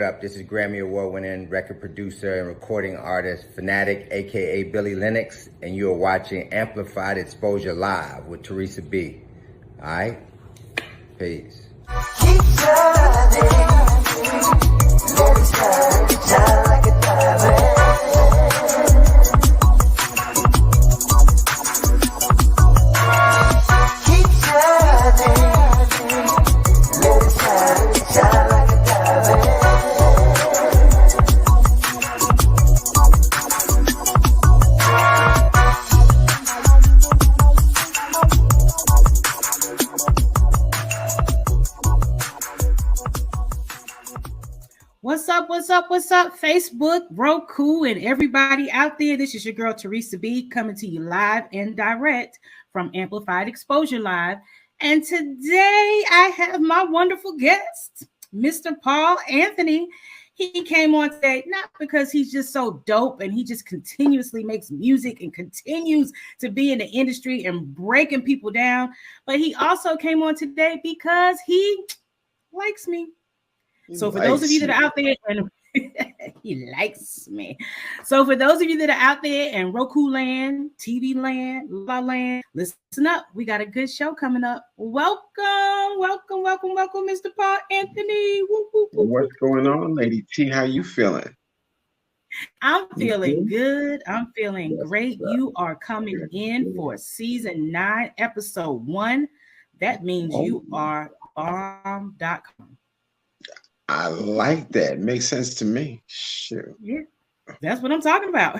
up? This is Grammy Award winning record producer and recording artist Fanatic, aka Billy Lennox, and you are watching Amplified Exposure Live with Teresa B. All right? Peace. Keep shining, let it shine like a diamond. What's up, Facebook, Roku, and everybody out there? This is your girl, Teresa B, coming to you live and direct from Amplified Exposure Live. And today I have my wonderful guest, Mr. Paul Anthony. He came on today, not because he's just so dope and he just continuously makes music and continues to be in the industry and breaking people down, but he also came on today because he likes me. So for those of you that are out there, and he likes me. So for those of you that are out there in Roku land, TV land, La land, listen up. We got a good show coming up. Welcome, Mr. Paul Anthony. Woo, woo, woo. What's going on, Lady T? How you feeling? I'm feeling good. I'm feeling great. You are coming in for season 9, episode 1. That means you are bomb.com. I like that. Makes sense to me. Sure. Yeah, that's what I'm talking about.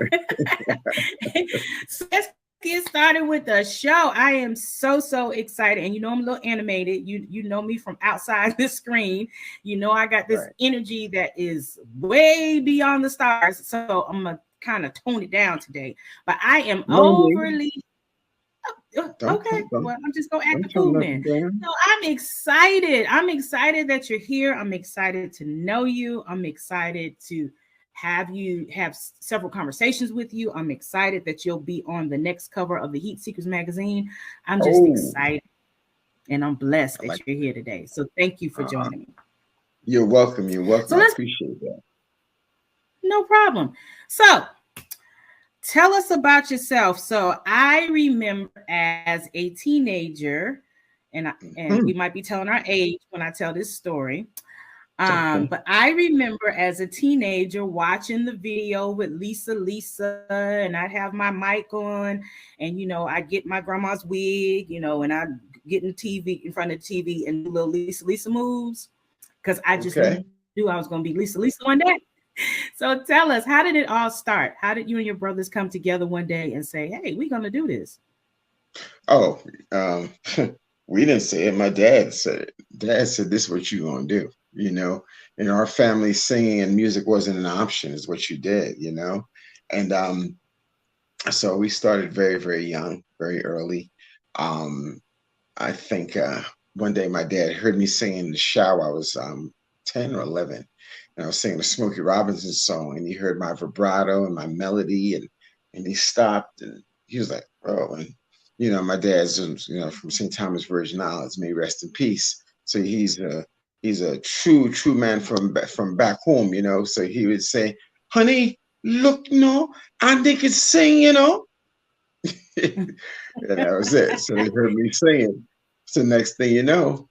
So let's get started with the show. I am so excited. And you know I'm a little animated. You know me from outside the screen. You know I got this energy that is way beyond the stars. So I'm going to kind of tone it down today. But I am overly... Okay, well, I'm just gonna act the fool man. So I'm excited. I'm excited that you're here. I'm excited to know you. I'm excited to have several conversations with you. I'm excited that you'll be on the next cover of the Heat Seekers magazine. I'm just excited, and I'm blessed that you're here today. So thank you for joining me. You're welcome. You're welcome. So I appreciate that. No problem. So tell us about yourself. So I remember as a teenager, and we might be telling our age when I tell this story. But I remember as a teenager watching the video with Lisa, and I'd have my mic on, and I get my grandma's wig, and I'd get in front of the TV and do little Lisa moves, because I just knew I was going to be Lisa one day. So tell us, how did it all start? How did you and your brothers come together one day and say, hey, we're going to do this? We didn't say it. My dad said it. Dad said, this is what you're going to do. In our family, singing and music wasn't an option. It's what you did, And so we started very, very young, very early. I think one day my dad heard me singing in the shower. I was 10 or 11. And I was singing a Smokey Robinson song, and he heard my vibrato and my melody, and he stopped, and he was like, "Oh!" And my dad's from St. Thomas Virgin Islands, may he rest in peace. So he's a true man from back home, So he would say, "Honey, look, and they could sing, And that was it. So they heard me singing. So next thing you know,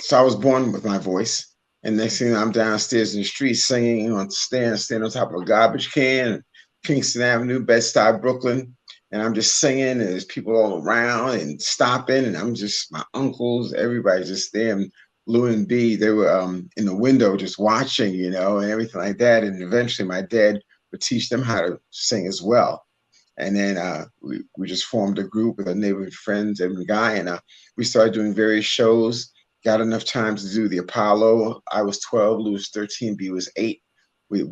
so I was born with my voice, and next thing I'm downstairs in the street singing on stand on top of a garbage can, Kingston Avenue, Bed-Stuy, Brooklyn, and I'm just singing, and there's people all around and stopping, and I'm just, my uncles, everybody just there, and Lou and B, they were in the window just watching, and everything like that, and eventually my dad would teach them how to sing as well. And then we just formed a group with our neighborhood friends and guy, and we started doing various shows. Got enough time to do the Apollo. I was 12, Lou was 13, B was 8. We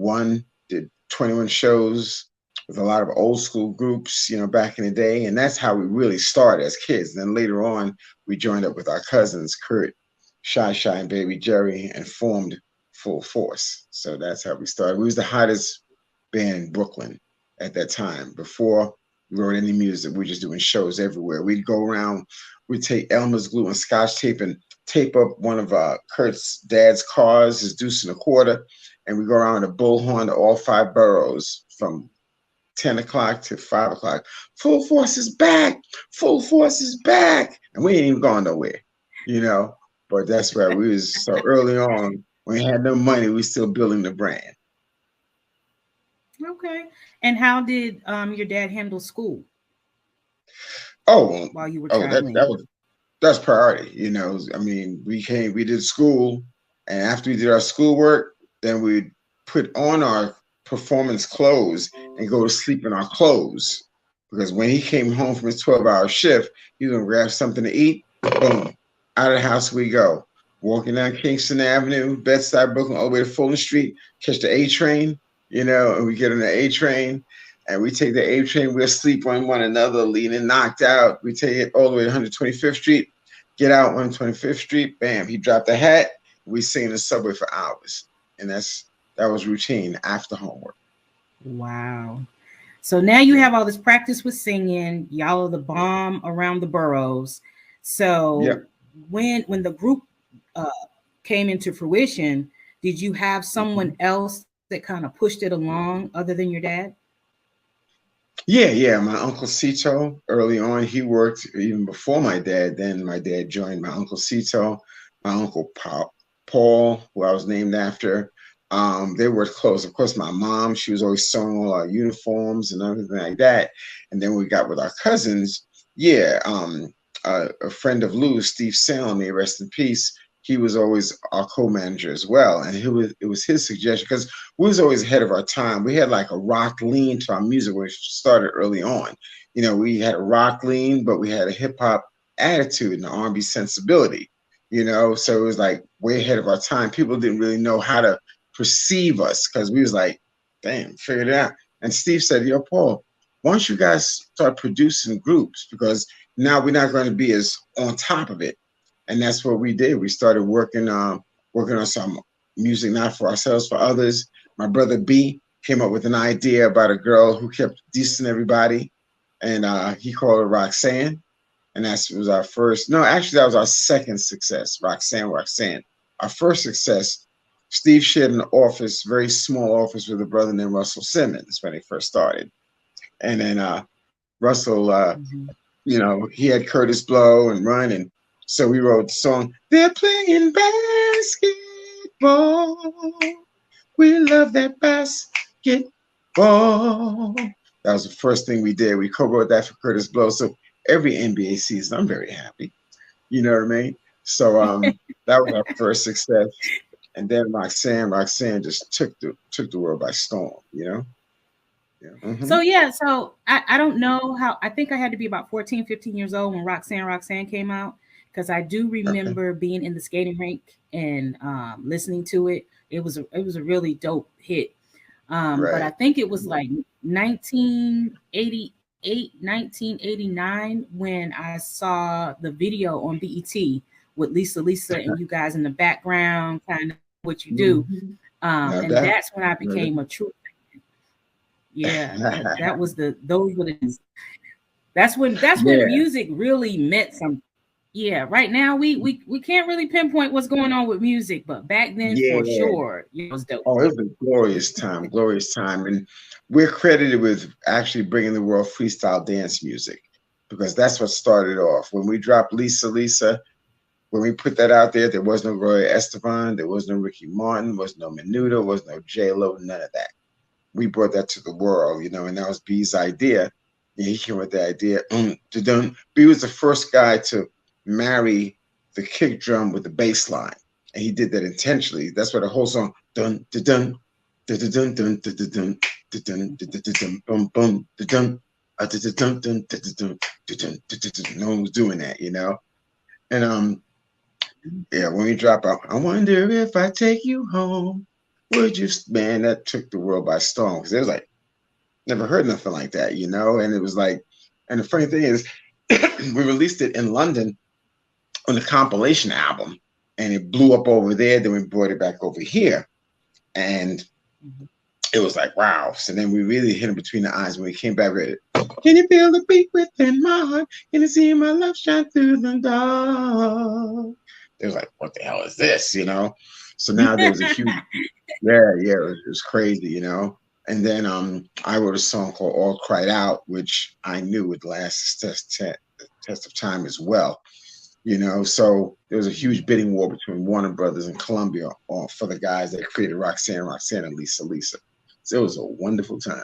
did 21 shows with a lot of old school groups, back in the day. And that's how we really started as kids. Then later on, we joined up with our cousins, Kurt, Shy and Baby Jerry, and formed Full Force. So that's how we started. We was the hottest band in Brooklyn at that time. Before we wrote any music, we were just doing shows everywhere. We'd go around, we'd take Elmer's glue and Scotch tape and tape up one of Kurt's dad's cars, his deuce and a quarter, and we go around a bullhorn to all 5 boroughs from 10 o'clock to 5 o'clock. Full force is back. Full force is back. And we ain't even gone nowhere, you know. But that's where we was so early on. When we had no money, we still building the brand. Okay. And how did your dad handle school? Oh, while you were that traveling? that's priority. You know, I mean, we did school, and after we did our schoolwork, then we'd put on our performance clothes and go to sleep in our clothes. Because when he came home from his 12-hour shift, he was gonna grab something to eat. Boom, out of the house we go. Walking down Kingston Avenue, Bed-Stuy, Brooklyn, all the way to Fulton Street, catch the A train, you know, and we get on the A train, and we take the A train, we'll sleep on one another, leaning, knocked out. We take it all the way to 125th Street, get out 125th Street, bam, he dropped the hat, we sing in the subway for hours. And that was routine after homework. Wow. So now you have all this practice with singing. Y'all are the bomb around the boroughs. So Yep. when the group came into fruition, did you have someone else that kind of pushed it along other than your dad? Yeah. My Uncle Cito, early on, he worked even before my dad. Then my dad joined my Uncle Cito, my Uncle Paul, who I was named after. They worked close. Of course, my mom, she was always sewing all our uniforms and everything like that. And then we got with our cousins. Yeah, a friend of Lou's, Steve Salem, may rest in peace. He was always our co-manager as well. And it was his suggestion, because we was always ahead of our time. We had like a rock lean to our music when we started early on. You know, we had a rock lean, but we had a hip hop attitude and an R&B sensibility, you know? So it was like way ahead of our time. People didn't really know how to perceive us, because we was like, damn, figured it out. And Steve said, yo, Paul, why don't you guys start producing groups? Because now we're not going to be as on top of it. And that's what we did. We started working on some music, not for ourselves, for others. My brother B came up with an idea about a girl who kept dissing everybody, and he called her Roxanne. And that was our first. No, actually, that was our second success. Roxanne. Our first success. Steve shared an office, very small office, with a brother named Russell Simmons when they first started. And then Russell, you know, he had Curtis Blow and Run, and so we wrote the song, "They're playing basketball. We love that basketball." That was the first thing we did. We co-wrote that for Curtis Blow. So every NBA season, I'm very happy. You know what I mean? So that was our first success. And then Roxanne just took the world by storm, you know? Yeah. Mm-hmm. So I don't know how, I think I had to be about 14, 15 years old when Roxanne came out, because I do remember being in the skating rink and listening to it. It was a really dope hit. Right. But I think it was like 1988, 1989 when I saw the video on BET with Lisa and you guys in the background, kind of what you do. And that's when I became a true fan. Yeah, that was those were the. That's when music really meant something. Yeah, right now we can't really pinpoint what's going on with music, but back then for sure, it was dope. Oh, it was a glorious time, and we're credited with actually bringing the world freestyle dance music, because that's what started off. When we dropped Lisa, when we put that out there was no Gloria Estefan, there was no Ricky Martin, was no Menudo, was no J-Lo, none of that. We brought that to the world, you know, and that was B's idea. And he came with the idea. B was the first guy to marry the kick drum with the bass line, and he did that intentionally. That's why the whole song dun dun dun dun dun dun dun dun dun dun boom boom dun dun dun dun dun. No one was doing that, you know. And yeah, when we drop out, I wonder if I take you home, would you? Man, that took the world by storm, because it was like never heard nothing like that, you know. And it was like, and the funny thing is, we released it in London on a compilation album, and it blew up over there. Then we brought it back over here, and it was like, wow. So then we really hit him between the eyes when we came back with it. Can you feel the beat within my heart? Can you see my love shine through the dark? They was like, what the hell is this? You know? So now there was a huge, yeah, it was crazy, you know? And then I wrote a song called All Cried Out, which I knew would last the test of time as well. You know, so there was a huge bidding war between Warner Brothers and Columbia for the guys that created Roxanne, and Lisa. So it was a wonderful time.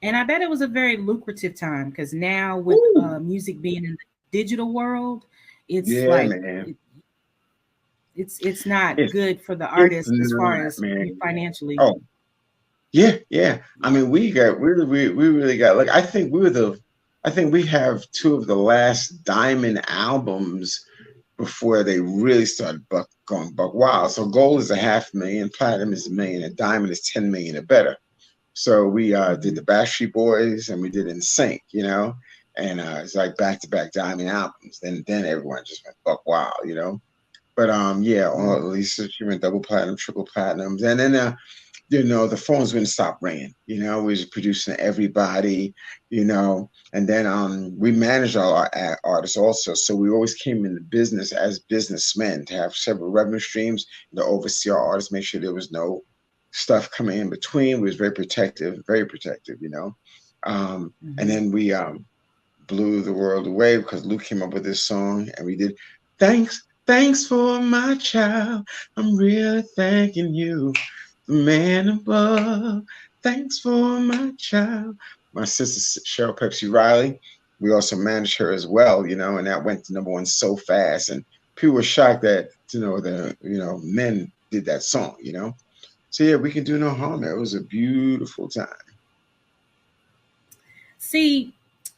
And I bet it was a very lucrative time because now with music being in the digital world, it's like man. It's not good for the artist as far as financially. Oh, yeah. I mean, we really got, like, I think we have two of the last diamond albums before they really started going buck wild. So gold is $500,000, platinum is $1 million, and diamond is 10 million or better. So we did the Backstreet Boys and we did NSYNC, you know, and it's like back-to-back diamond albums. Then everyone just went buck wild, you know. But at least she went double platinum, triple platinums, and then you know, the phones wouldn't stop ringing. You know, we was producing everybody, you know, and then we managed all our artists also. So we always came in the business as businessmen to have several revenue streams, to oversee our artists, make sure there was no stuff coming in between. We was very protective, you know. And then we blew the world away because Luke came up with this song, and we did Thanks for my child. I'm really thanking you, the man above. Thanks for my child. My sister Cheryl Pepsi Riley, we also managed her as well, you know, and that went to #1 so fast. And people were shocked that, you know, men did that song, you know. So yeah, we can do no harm. It was a beautiful time. See,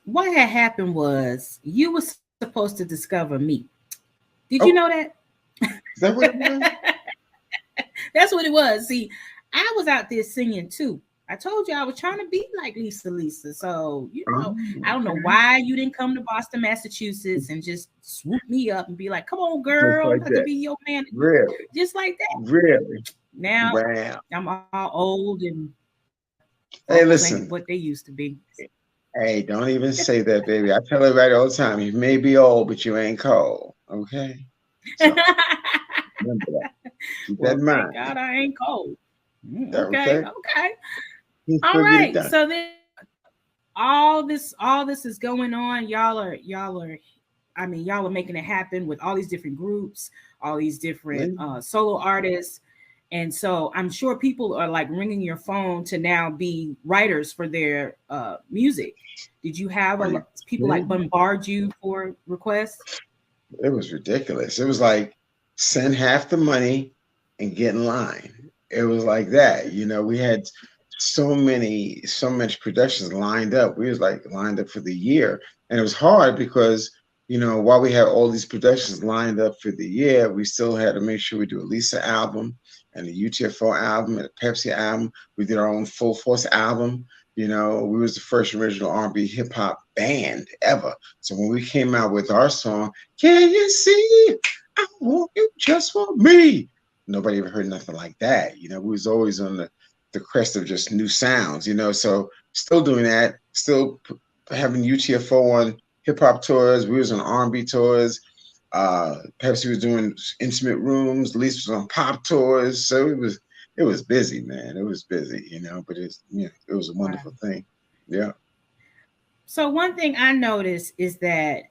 what had happened was you were supposed to discover me. Did you know that? Is that what it was? That's what it was. See, I was out there singing too. I told you I was trying to be like Lisa. So, you know, I don't know why you didn't come to Boston, Massachusetts and just swoop me up and be like, come on, girl, like I could be your man. Really? Just like that. Really? Now wow. I'm all old and hey, listen, what they used to be. Hey, don't even say that, baby. I tell everybody all the time, you may be old, but you ain't cold. Okay? So, remember that. Keep that in mind. Thank God I ain't cold. Okay. All All right. So then all this is going on. Y'all are making it happen with all these different groups, all these different solo artists. And so I'm sure people are like ringing your phone to now be writers for their music. Did you have people like bombard you for requests? It was ridiculous. It was like send half the money and get in line. It was like that. You know, we had so much productions lined up. We was like lined up for the year. And it was hard because, you know, while we had all these productions lined up for the year, we still had to make sure we do a Lisa album and a UTFO album and a Pepsi album. We did our own Full Force album. You know, we was the first original R&B hip hop band ever. So when we came out with our song, Can You See I Want You Just For Me? Nobody ever heard nothing like that. You know, we was always on the crest of just new sounds, you know, so still doing that, still having UTFO on hip hop tours. We was on R&B tours. Pepsi was doing intimate rooms. Lisa was on pop tours. So it was busy, man. It was busy, you know, but it was a wonderful thing. Yeah. So one thing I noticed is that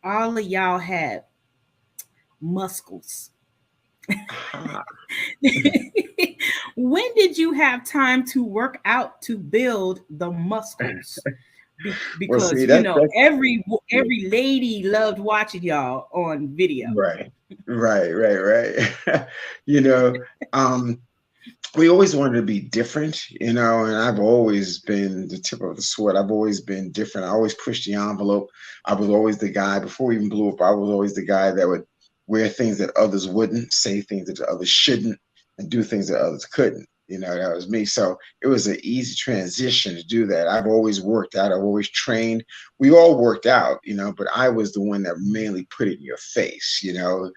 all of y'all had muscles. When did you have time to work out to build the muscles? Because every lady loved watching y'all on video. Right. You know, we always wanted to be different, you know, and I've always been the tip of the sword. I've always been different. I always pushed the envelope. I was always the guy, before we even blew up, I was always the guy that would wear things that others wouldn't, say things that others shouldn't, and do things that others couldn't. You know, that was me. So it was an easy transition to do that. I've always worked out. I've always trained. We all worked out, you know, but I was the one that mainly put it in your face, you know.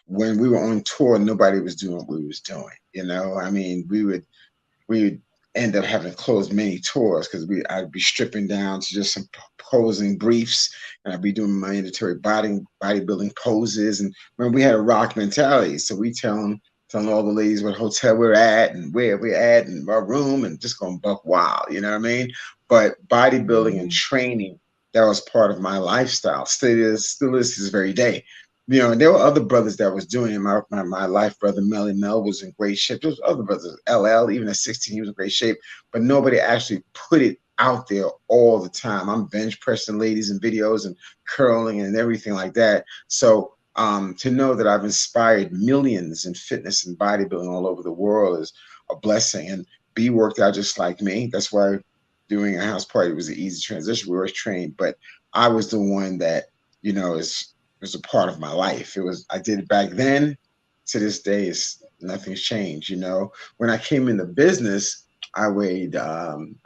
When we were on tour, nobody was doing what we was doing, you know. I mean, we would end up having to close many tours because I'd be stripping down to just some posing briefs, and I'd be doing mandatory bodybuilding poses. And when we had a rock mentality, so we telling all the ladies what hotel we're at and where we're at and our room, and just going buck wild, you know what I mean? But bodybuilding and training, that was part of my lifestyle. Still is to this very day. You know, and there were other brothers that was doing it. My life brother, Mel was in great shape. There was other brothers, LL, even at 16, he was in great shape, but nobody actually put it out there all the time. I'm bench pressing ladies in videos and curling and everything like that. So to know that I've inspired millions in fitness and bodybuilding all over the world is a blessing. And B worked out just like me. That's why doing a house party was an easy transition. We were trained, but I was the one that, you know, was a part of my life. I did it back then. To this day, nothing's changed. You know, when I came in the business, I weighed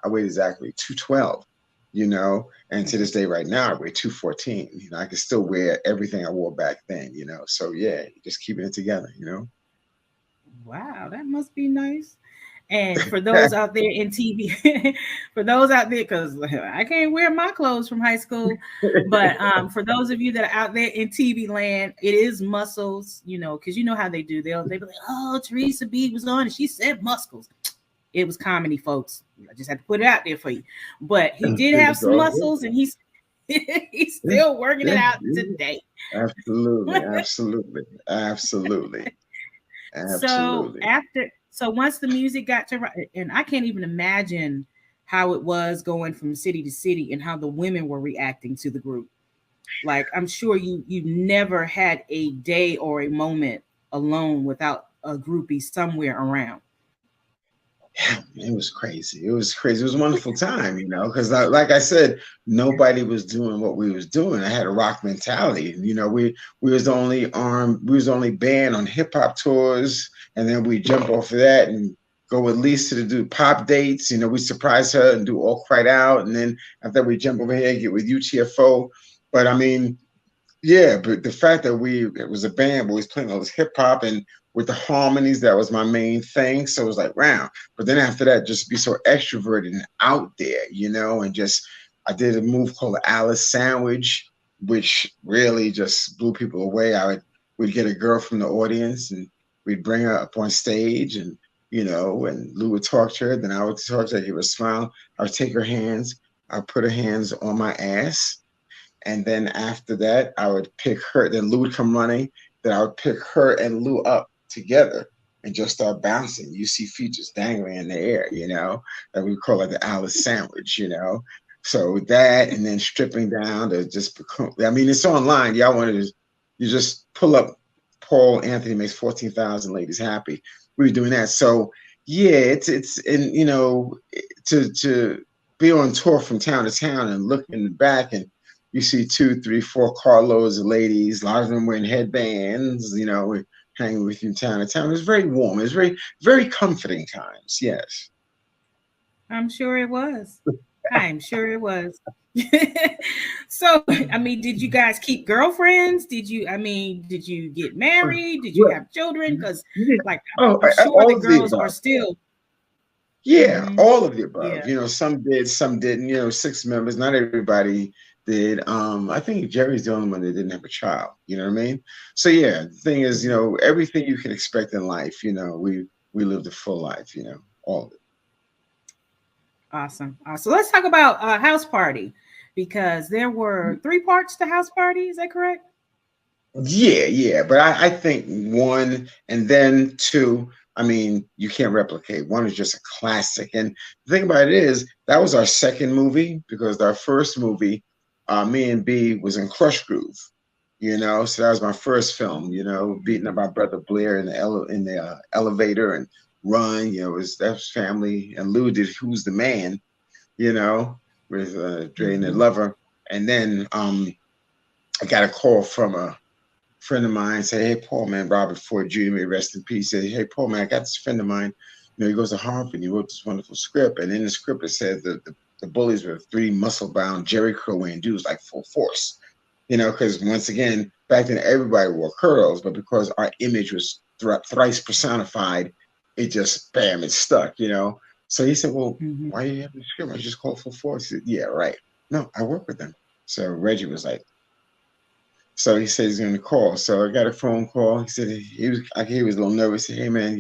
exactly 212. You know, and to this day, right now, I weigh 214. You know, I can still wear everything I wore back then. You know, so yeah, just keeping it together. You know. Wow, that must be nice. And for those out there in TV, for those out there, because I can't wear my clothes from high school, but for those of you that are out there in TV land, it is muscles, you know, because you know how they do. They'll be like, oh, Teresa B was on and she said muscles. It was comedy, folks. I just had to put it out there for you. But he did have some muscles, and he's still working it out today. Absolutely. So once the music got to, and I can't even imagine how it was going from city to city and how the women were reacting to the group. Like, I'm sure you never had a day or a moment alone without a groupie somewhere around. It was crazy. It was a wonderful time, you know, because like I said, nobody was doing what we was doing. I had a rock mentality. You know, we was the only band on hip hop tours, and then we jump off of that and go with Lisa to do pop dates. You know, we surprise her and do All Cried Out, and then after we jump over here and get with UTFO. But I mean, yeah, but the fact that it was a band, but we was playing all this hip hop and with the harmonies, that was my main thing. So it was like, wow. But then after that, just be so extroverted and out there, you know, and I did a move called the Alice Sandwich, which really just blew people away. We'd get a girl from the audience and we'd bring her up on stage, and, you know, and Lou would talk to her. Then I would talk to her, give her a smile. I would take her hands. I'd put her hands on my ass. And then after that, I would pick her. Then Lou would come running. Then I would pick her and Lou up together and just start bouncing. You see features dangling in the air, you know, that we call it the Alice Sandwich, you know. So that, and then stripping down to just become, I mean, it's online. Y'all want to, you just pull up Paul Anthony makes 14,000 ladies happy. We were doing that. So yeah, it's and you know, to be on tour from town to town and look in the back and you see 2, 3, 4 carloads of ladies, a lot of them wearing headbands, you know, hanging with you town to town. It was very warm. It was very, very comforting times. Yes. I'm sure it was. I'm sure it was. So, I mean, did you guys keep girlfriends? Did you get married? Did you have children? Because, like, I'm sure the girls are still. Yeah, all of the above. Yeah. You know, some did, some didn't. You know, 6 members. Not everybody did. I think Jerry's the only one that didn't have a child. You know what I mean? So yeah, the thing is, you know, everything you can expect in life. You know, we lived a full life. You know, all of it. Awesome. So let's talk about House Party, because there were 3 parts to House Party. Is that correct? Yeah. But I think 1 and then 2. I mean, you can't replicate. 1 is just a classic. And the thing about it is, that was our second movie, because our first movie, me and B was in Crush Groove, you know. So that was my first film, you know, beating up my brother Blair in the elevator and Run, you know, that was family. And Lou did Who's the Man, you know, with Dre and the Lover. And then I got a call from a friend of mine, say, hey, Paul, man, Robert Ford Jr., may rest in peace. Said, hey, Paul, man, I got this friend of mine. You know, he goes to Harvard. He wrote this wonderful script. And in the script, it said that the bullies were 3 muscle-bound Jerry curl wearing dudes like full force. You know, because once again, back then everybody wore curls, but because our image was thrice personified, it just, bam, it stuck, you know. So he said, well, Mhm. why do you have the script? I just called full force. He said, yeah, right. No, I work with them. So Reggie was like, so he said he's going to call. So I got a phone call. He said he was a little nervous. He said, hey man,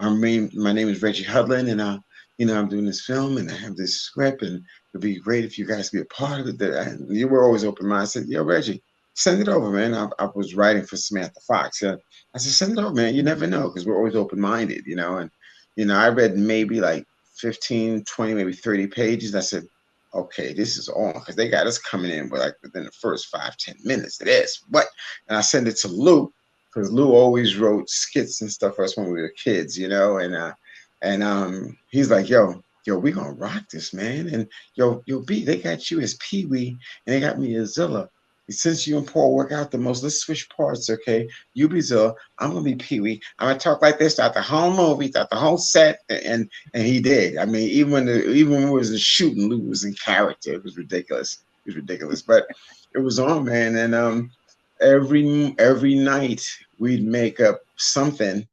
my name is Reggie Hudlin, and I'm doing this film, and I have this script, and it'd be great if you guys be a part of it. You were always open minded. I said, yo, Reggie, send it over, man. I was writing for Samantha Fox. I said, send it over, man. You never know, because we're always open minded, and I read maybe like 15, 20, maybe 30 pages. I said, okay, this is on, because they got us coming in with like within the first 5-10 minutes of this. What? And I sent it to Lou, because Lou always wrote skits and stuff for us when we were kids, and he's like, yo, we gonna rock this, man. And yo, B, they got you as Pee Wee, and they got me as Zilla. Since you and Paul work out the most, let's switch parts, okay? You be Zilla, I'm gonna be Pee Wee. I'm gonna talk like this throughout the whole movie, throughout the whole set, and he did. I mean, even when we was in shooting, Lou was in character. It was ridiculous. But it was on, man. And every night we'd make up something,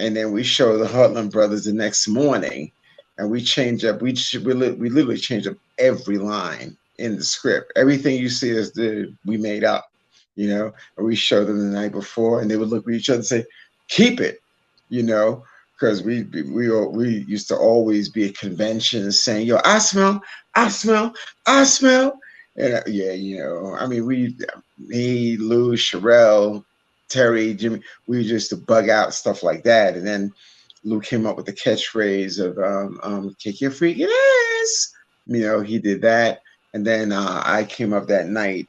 and then we show the Heartland Brothers the next morning, and we change up. We literally change up every line in the script. Everything you see us do, we made up, and we showed them the night before, and they would look at each other and say, "Keep it," because we used to always be at conventions saying, "Yo, I smell, I smell, I smell." And I mean, me, Lou, Sherelle, Terry, Jimmy, we used to bug out stuff like that. And then Lou came up with the catchphrase of kick your freaking ass. He did that. And then I came up that night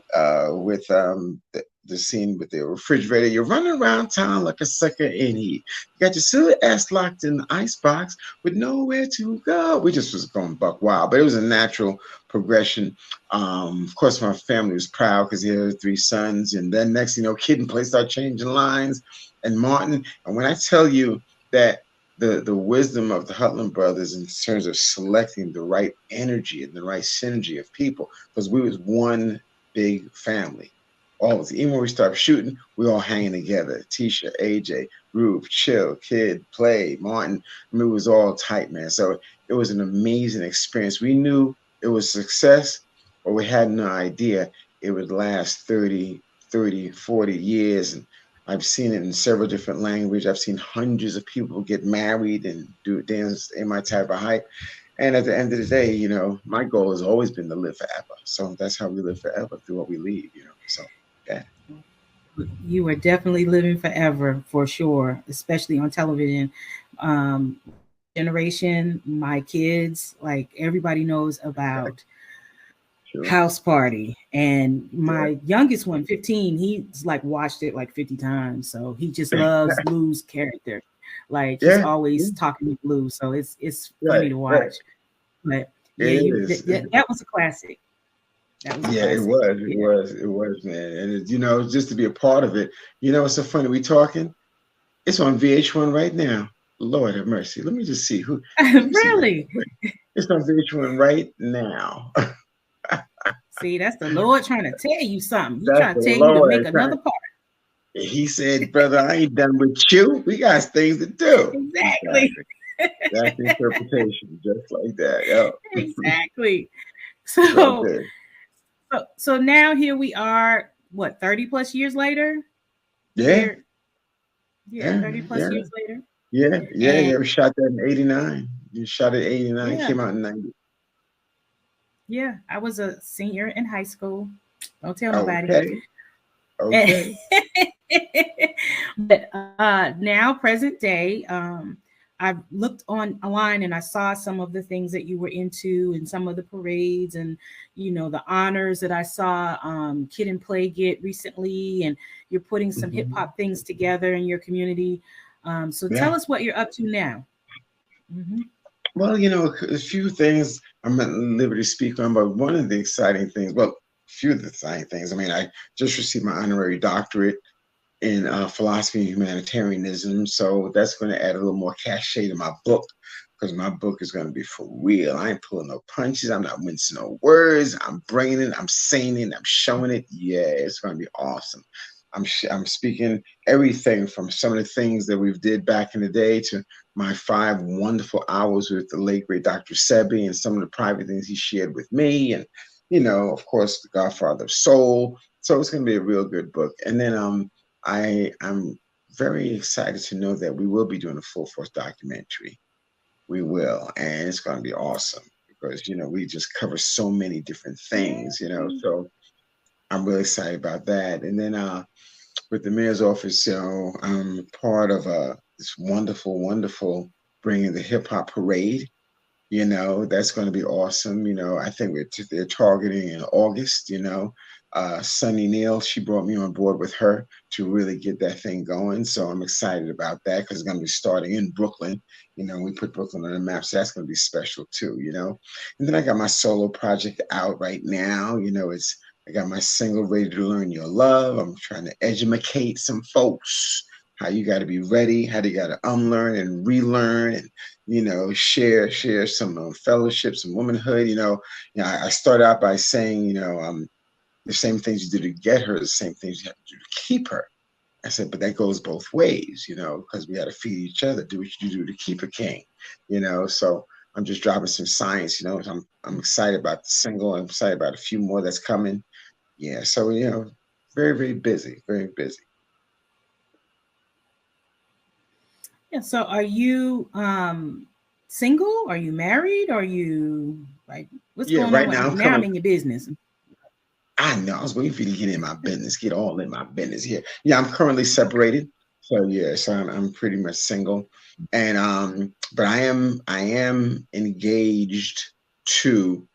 with the scene with the refrigerator. You're running around town like a sucker in heat. You got your silly ass locked in the icebox with nowhere to go. We just was going buck wild, but it was a natural progression. Of course, my family was proud because he had 3 sons. And then next, Kid and Play started changing lines. And Martin, and when I tell you that the wisdom of the Hutland brothers in terms of selecting the right energy and the right synergy of people, because we was one big family. Always, even when we started shooting, we all hanging together. Tisha, AJ, Rube, Chill, Kid, Play, Martin. I mean, it was all tight, man. So it was an amazing experience. We knew it was success, but we had no idea it would last 30, 40 years. And I've seen it in several different languages. I've seen hundreds of people get married and do dance in my type of height. And at the end of the day, my goal has always been to live forever. So that's how we live forever, through what we leave, So, yeah. You are definitely living forever for sure, especially on television. Generation, my kids, like everybody knows about Sure. House Party, and my Yeah. youngest one, 15, he's like watched it like 50 times. So he just loves Lou's character. Like he's Yeah. always talking to Lou. So it's funny Right. to Right. watch. But yeah, It is. that was a classic. That was a Yeah, it classic. was. It Yeah. was, man. And just to be a part of it. It's so funny. We talking. It's on VH1 right now. Lord have mercy. Let me just see who. Really? It's on VH1 right now. See, that's the Lord trying to tell you something. He's That's trying the to tell you to Lord make another part. He said, "Brother, I ain't done with you. We got things to do." Exactly. That's the interpretation, just like that. Yep. Exactly. So So, so now here we are, what, 30 plus years later? yeah. Yeah, 30 plus years later. Yeah. We shot that in '89. You shot it in '89. Yeah. Came out in '90. Yeah, I was a senior in high school. Don't tell nobody. Okay. But now, present day, I looked online and I saw some of the things that you were into and some of the parades and, the honors that I saw Kid and Play get recently. And you're putting some hip hop things together in your community. So tell us what you're up to now. Mm-hmm. Well, a few things I'm at liberty to speak on, but one of the exciting things, a few of the exciting things. I mean, I just received my honorary doctorate in philosophy and humanitarianism, so that's going to add a little more cachet to my book, because my book is going to be for real. I ain't pulling no punches. I'm not mincing no words. I'm bringing it. I'm saying it. I'm showing it. Yeah, it's going to be awesome. I'm speaking everything from some of the things that we've did back in the day to my 5 wonderful hours with the late great Dr. Sebi and some of the private things he shared with me, and of course, the Godfather of Soul. So it's going to be a real good book. And then I'm very excited to know that we will be doing a full force documentary. We will, and it's going to be awesome because we just cover so many different things. So I'm really excited about that. And then with the mayor's office, I'm part of this wonderful, wonderful bringing the hip hop parade. That's going to be awesome. I think they're targeting in August. Sunny Neal, she brought me on board with her to really get that thing going. So I'm excited about that because it's going to be starting in Brooklyn. We put Brooklyn on the map, so that's going to be special too. And then I got my solo project out right now. I got my single Ready to Learn Your Love. I'm trying to educate some folks how you got to be ready, how you got to unlearn and relearn, and share some fellowship, some womanhood. I start out by saying, the same things you do to get her, the same things you have to do to keep her. I said, but that goes both ways, because we got to feed each other. Do what you do to keep a king, So I'm just dropping some science, I'm excited about the single. I'm excited about a few more that's coming. Yeah, so very, very busy, very busy. Yeah. So are you single? Are you married? Are you like what's Yeah, going right on? now I'm Now I'm coming. in your business. I know I was waiting for you to get in my business, get all in my business here. Yeah, I'm currently separated. So yeah, so I'm pretty much single. And but I am engaged to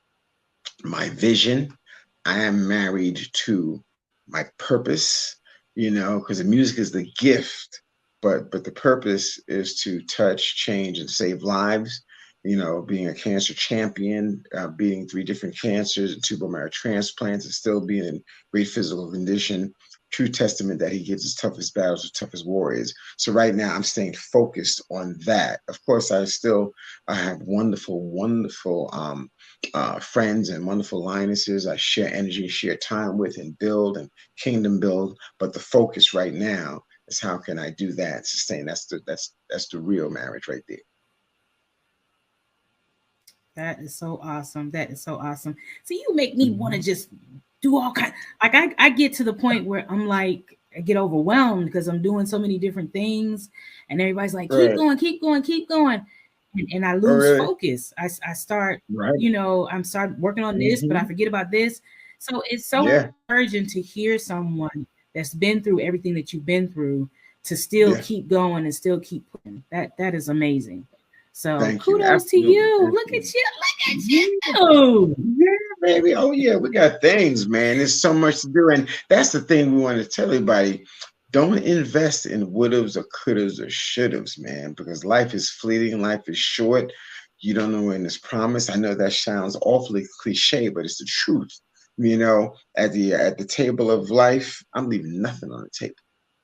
my vision. I am married to my purpose, because the music is the gift, but the purpose is to touch, change, and save lives. Being a cancer champion, beating 3 different cancers and 2 bone marrow transplants, and still being in great physical condition. True testament that he gives his toughest battles with toughest warriors. So right now, I'm staying focused on that. Of course, I have wonderful, wonderful friends and wonderful lionesses I share energy, share time with, and build and kingdom build. But the focus right now is how can I do that, sustain. That's the real marriage right there. That is so awesome. That is so awesome. So you make me want to Mhm. just do all kind. Like I get to the point where I'm like I get overwhelmed because I'm doing so many different things, and everybody's like, keep Right. going, keep going, keep going, and I Oh, lose really? focus. I start, Right. I'm start working on this, but I Hmm. forget about this. So it's so Yeah. encouraging to hear someone that's been through everything that you've been through to still Yeah. keep going and still keep pushing. That is amazing. So Thank you. kudos to Absolutely. you. Look Absolutely. at you. Look Yeah. at you. Yeah, baby. Oh, yeah. We got things, man. There's so much to do. And that's the thing we want to tell everybody. Don't invest in wouldas or couldas or shouldas, man, because life is fleeting. Life is short. You don't know when it's promised. I know that sounds awfully cliche, but it's the truth. At the table of life, I'm leaving nothing on the table.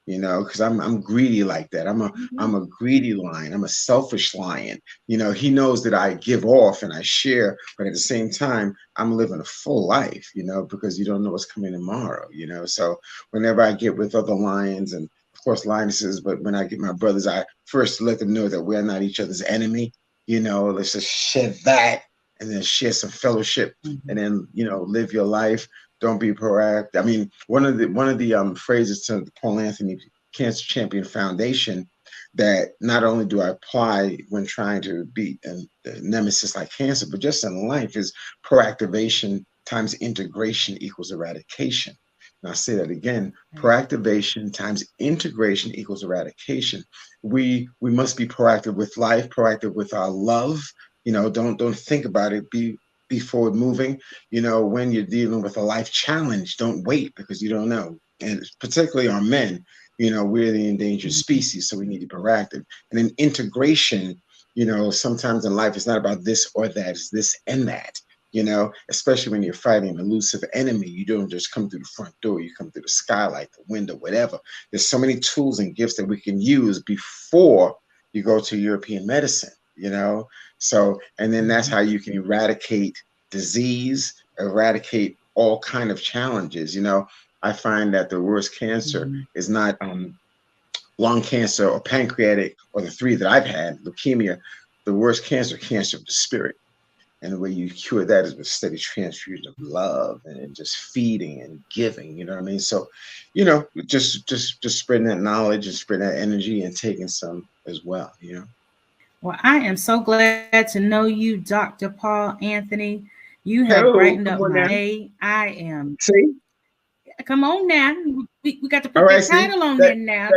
Because I'm greedy like that. I'm a Mhm. I'm a greedy lion. I'm a selfish lion. He knows that I give off and I share, but at the same time, I'm living a full life. Because you don't know what's coming tomorrow. So whenever I get with other lions and of course lionesses, but when I get my brothers, I first let them know that we're not each other's enemy. Let's just share that and then share some fellowship and Mhm. then live your life. Don't be proactive. I mean, one of the phrases to the Paul Anthony Cancer Champion Foundation that not only do I apply when trying to beat a nemesis like cancer, but just in life is proactivation times integration equals eradication. And I'll say that again: Right. proactivation times integration equals eradication. We must be proactive with life, proactive with our love. Don't think about it. Be forward moving. When you're dealing with a life challenge, don't wait because you don't know. And particularly our men, we're the endangered Mhm. species, so we need to be proactive. And then integration, sometimes in life, it's not about this or that, it's this and that. Especially when you're fighting an elusive enemy, you don't just come through the front door, you come through the skylight, the window, whatever. There's so many tools and gifts that we can use before you go to European medicine. So, and then that's Mhm. how you can eradicate disease, eradicate all kind of challenges. I find that the worst cancer is not lung cancer or pancreatic or the three that I've had, leukemia. The worst cancer of the spirit. And the way you cure that is with steady transfusion of love and just feeding and giving, you know what I mean? So, you know, just spreading that knowledge and spreading that energy and taking some as well, you know? Well, I am so glad to know you, Dr. Paul Anthony. You have brightened up my day. I am. See? Come on now. We got to put the title on there now.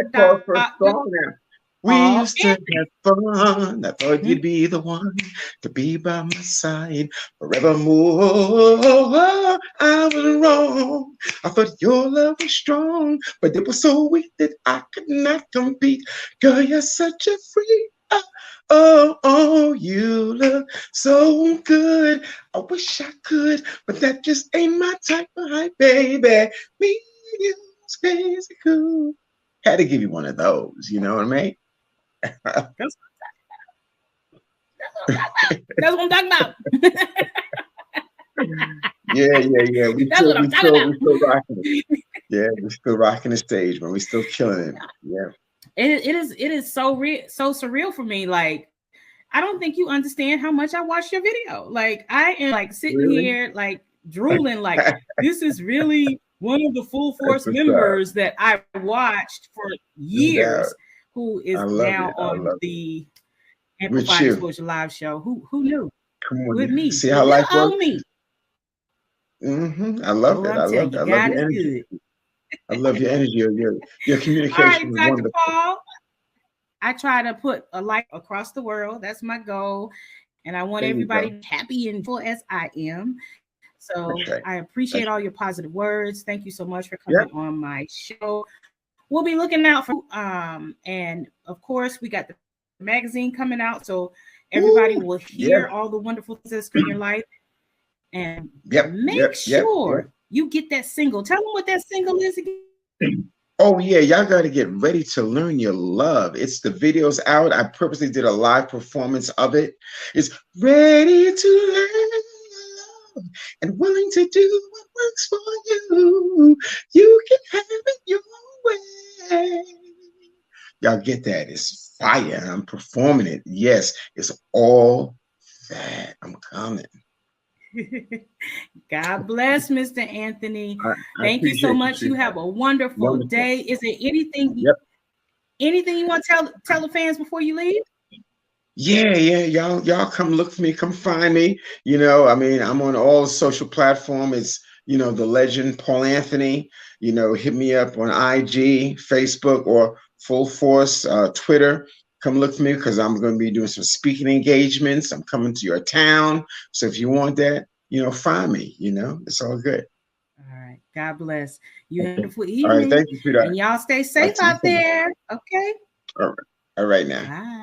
We used to have fun. I thought you'd be the one to be by my side forevermore. I was wrong. I thought your love was strong, but it was so weak that I could not compete. Girl, you're such a freak. Oh, you look so good. I wish I could, but that just ain't my type of hype, baby. Me and you was crazy cool. Had to give you one of those, you know what I mean? That's what I'm talking about. Yeah. We still rocking it. Yeah, we're still rocking the stage, man. We're still killing it. Yeah. It is so surreal for me. Like, I don't think you understand how much I watched your video. Like, I am like sitting here like drooling, like this is really one of the Full Force members that I watched for years, who is now on the Amplified Exposure Live show. Who knew? With me. See how life works? Me. I love it. I love it. I love your energy. I love your energy. Your communication. All right, Dr. Paul. I try to put a light across the world. That's my goal. And I want everybody happy and full as I am. So I appreciate all your positive words. Thank you so much for coming on my show. We'll be looking out for and of course we got the magazine coming out, so everybody will hear all the wonderful things that's in your life. And make sure you get that single. Tell them what that single is again. Oh yeah, y'all got to get ready to learn your love. It's the video's out. I purposely did a live performance of it. It's ready to learn and willing to do what works for you. You can have it your way. Y'all get that? It's fire. I'm performing it. Yes, it's all that. I'm coming. God bless, Mr. Anthony. Thank you so much. You have a wonderful day. Is there anything you want to tell the fans before you leave? Yeah. Y'all come look for me. Come find me. You know, I mean, I'm on all social platforms. It's, you know, the legend Paul Anthony. You know, hit me up on IG, Facebook, or Full Force Twitter. Come look for me because I'm going to be doing some speaking engagements. I'm coming to your town. So if you want that, you know, find me. You know, it's all good. All right. God bless. You have a wonderful evening. All right. Thank you, sweetheart. And y'all stay safe out there. Okay. All right now. Bye.